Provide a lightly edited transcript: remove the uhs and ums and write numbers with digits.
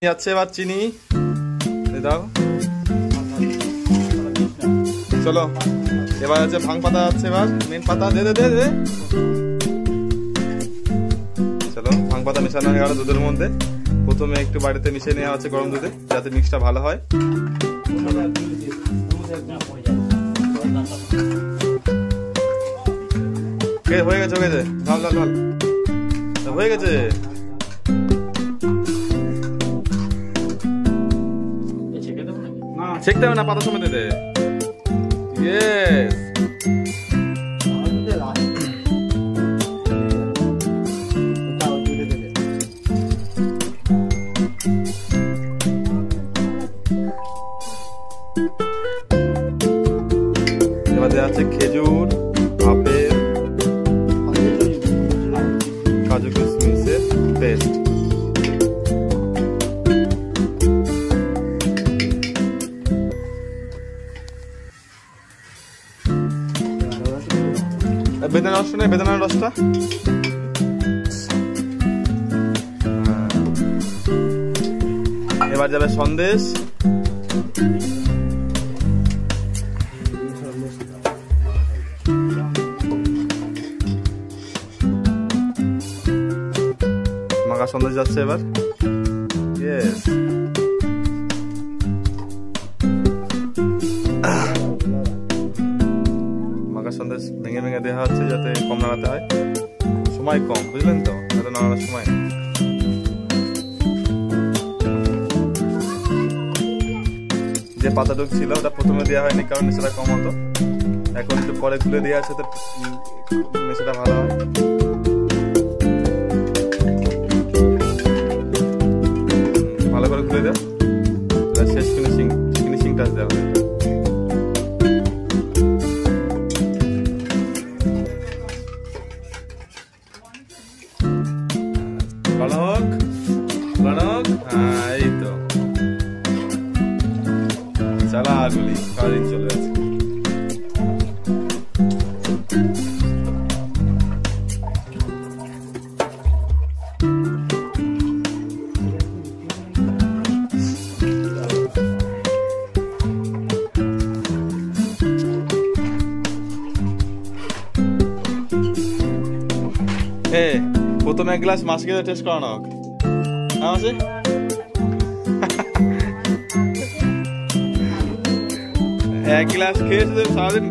যাচ্ছে এবার চিনি দাও। চলো এবার আছে ভাং পাতা যাচ্ছে, এবার মেন পাতা দে দে দে দে। চলো ভাং পাতা মেশানো হয়ে গেল দুধের মধ্যে। প্রথমে একটু বাড়িতে মিশিয়ে নেওয়া হচ্ছে গরম দুধে, যাতে মিক্সটা ভালো হয়। হয়ে গেছে হয়ে গেছে, ঢাল ঢাল ঢাল, হয়ে গেছে। ছেঁকতে হবে না, পাতা সময় দে। ইয়েস, এবার দেওয়া হচ্ছে খেজুর, আপেল, কাজু কিশমিশের পেস্ট। বেদানা রস নেই, বেদানার রসটা এবার যাবে সন্দেশ, মাখা সন্দেশ যাচ্ছে এবার। ইয়েস, মাখা সন্দেশ ভেঙে ভেঙে দেওয়া হচ্ছে যাতে কম নাড়াতে হয়, সময় কম, বুঝলেন তো, যাতে নাড়ানোর সময়। যে পাতাটুক ছিল ওটা প্রথমে দেওয়া হয়নি, কারণ নেশাটা কম হতো। এখন একটু পরে খুলে দেওয়া আছে তো নেশাটা ভালো হয়। ভালো করে খুলে দেয়, শেষ ফিনিশিং টাচ দেওয়া হবে। প্রাণক প্রাণক, হ্যাঁ এই তো চালা গুলি সারাদিন চলে যাচ্ছে। প্রথমে এক গ্লাস মাছ খেয়ে টেস্ট করানো হোক। হ্যাঁ মাসি, এক গ্লাস খেয়ে সারাদিন